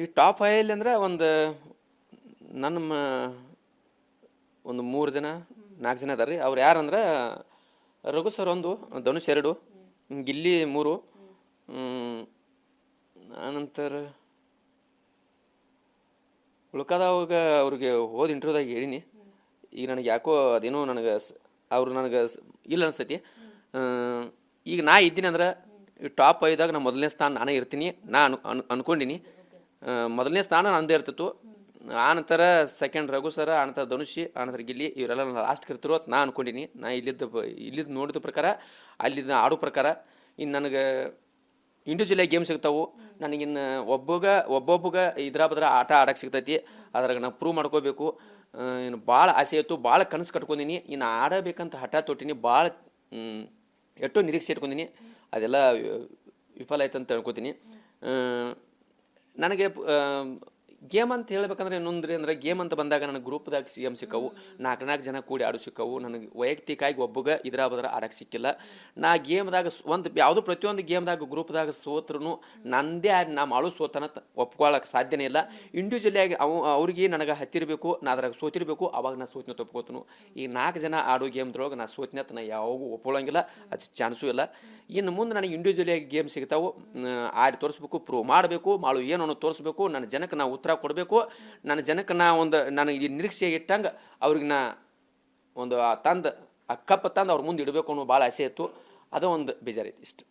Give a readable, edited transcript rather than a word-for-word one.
ಈ ಟಾಪ್ 5 ಅಂದ್ರೆ ನನ್ನ ಒಂದು 3 ಜನ 4 ಜನ ಅದಾರ ರೀ. ಅವ್ರು ಯಾರಂದ್ರೆ ರಘು ಸರ್ 1, ಧನುಷ್ 2, ಗಿಲ್ಲಿ 3, ಆನಂತರ ಉಳ್ಕದವಾಗ ಅವ್ರಿಗೆ ಹೋದ ಇಂಟರ್ವ್ಯೂದಾಗ ಹೇಳಿನಿ. ಈಗ ನನಗೆ ಯಾಕೋ ಅದೇನೋ ಅವ್ರು ನನಗೆ ಇಲ್ಲ ಅನಿಸ್ತೈತಿ. ಈಗ ನಾ ಇದ್ದೀನಿ ಅಂದ್ರೆ ಈ ಟಾಪ್ 5ದಾಗ ನಾ ಮೊದಲನೇ ಸ್ಥಾನ ನಾನೇ ಇರ್ತೀನಿ. ನಾ ಅನ್ಕೊಂಡಿನಿ ಮೊದಲನೇ ಸ್ಥಾನ ನಂದೇ ಇರ್ತಿತ್ತು. ಆನಂತರ ಸೆಕೆಂಡ್ ರಘು ಸರ, ಆನಂತರ ಧನುಷಿ, ಆನಂತರ ಗಿಲ್ಲಿ, ಇವರೆಲ್ಲ ನಾನು ಲಾಸ್ಟ್ಗೆ ಇರ್ತಿರೋ ನಾ ಅನ್ಕೊಂಡಿನಿ. ನಾ ಇಲ್ಲಿದ್ದು ನೋಡಿದ ಪ್ರಕಾರ, ಅಲ್ಲಿದ್ದ ಆಡೋ ಪ್ರಕಾರ ಇನ್ನು ನನಗೆ ಇಂಡಿವಿಜುವಲ್ ಗೇಮ್ ಸಿಗ್ತಾವು. ನನಗಿನ್ನು ಒಬ್ಬೊಬ್ಬಗ ಇದ್ರ ಆಟ ಆಡಕ್ಕೆ ಸಿಗ್ತೈತಿ. ಅದ್ರಾಗ ನಾ ಪ್ರೂವ್ ಮಾಡ್ಕೋಬೇಕು. ಇನ್ನು ಭಾಳ ಆಸೆ ಇತ್ತು, ಭಾಳ ಕನಸು ಕಟ್ಕೊಂಡಿನಿ. ಇನ್ನು ಆಡಬೇಕಂತ ಹಠ ತೊಟ್ಟಿನಿ. ಭಾಳ ಎಷ್ಟೋ ನಿರೀಕ್ಷೆ ಇಟ್ಕೊಂಡಿನಿ. ಅದೆಲ್ಲ ವಿಫಲ ಆಯ್ತು ಅಂತ ಅನ್ಕೋತೀನಿ. ನನಗೆ ಗೇಮ್ ಅಂತ ಹೇಳ್ಬೇಕಂದ್ರೆ ಇನ್ನೊಂದ್ರಿ ಅಂದ್ರೆ ಗೇಮ್ ಅಂತ ಬಂದಾಗ ನನಗೆ ಗ್ರೂಪ್ದಾಗ ಗೇಮ್ ಸಿಕ್ಕವು. 4 ಜನ ಕೂಡಿ ಆಡೋ ಸಿಕ್ಕವು. ನನಗೆ ವೈಯಕ್ತಿಕವಾಗಿ ಒಬ್ಬಗ ಬದ್ರ ಆಡಕ್ಕೆ ಸಿಕ್ಕಿಲ್ಲ. ನಾ ಗೇಮ್ದಾಗ ಪ್ರತಿಯೊಂದು ಗೇಮ್ದಾಗ ಗ್ರೂಪ್ದಾಗ ಸೋತ್ರು ನಂದೇ ನಾ ಮಾಡೋ ಸೋತನ ಒಪ್ಕೊಳ್ಳೋಕೆ ಸಾಧ್ಯನೇ ಇಲ್ಲ. ಇಂಡಿವಿಜುವಲಿ ಆಗಿ ಅವ್ರಿಗೆ ನನಗೆ ಹತ್ತಿರಬೇಕು, ನಾ ಅದ್ರಾಗ ಸೋತಿರ್ಬೇಕು. ಅವಾಗ ನಾ ಸೋತಿನ ಒಪ್ಕೋತನು. ಈ 4 ಜನ ಆಡೋ ಗೇಮ್ದ್ರೊಳಗೆ ನಾ ಸೋತಿನ ನಾ ಯಾವಾಗೂ ಒಪ್ಕೊಳ್ಳೋಂಗಿಲ್ಲ, ಅದು ಚಾನ್ಸೂ ಇಲ್ಲ. ಇನ್ನು ಮುಂದೆ ನನಗೆ ಇಂಡಿವಿಜುವಲಿ ಆಗಿ ಗೇಮ್ ಸಿಗ್ತಾವು. ಆಡಿ ತೋರಿಸ್ಬೇಕು, ಪ್ರೂವ್ ಮಾಡಬೇಕು, ಏನು ಅನ್ನೋ ತೋರಿಸ್ಬೇಕು. ನನ್ನ ಜನಕ್ಕೆ ನಾ ಉತ್ತರ ಕೊಡಬೇಕು. ನನ್ನ ಜನಕ್ಕೆ ನಾ ನನಗೆ ನಿರೀಕ್ಷೆ ಇಟ್ಟಂಗೆ ಅವ್ರಿಗೆ ನಾ ಕಪ್ ತಂದು ಅವ್ರ ಮುಂದೆ ಇಡಬೇಕು ಅನ್ನೋ ಭಾಳ ಆಸೆ ಇತ್ತು. ಅದು ಒಂದು ಬೇಜಾರೈತಿ ಇಷ್ಟು.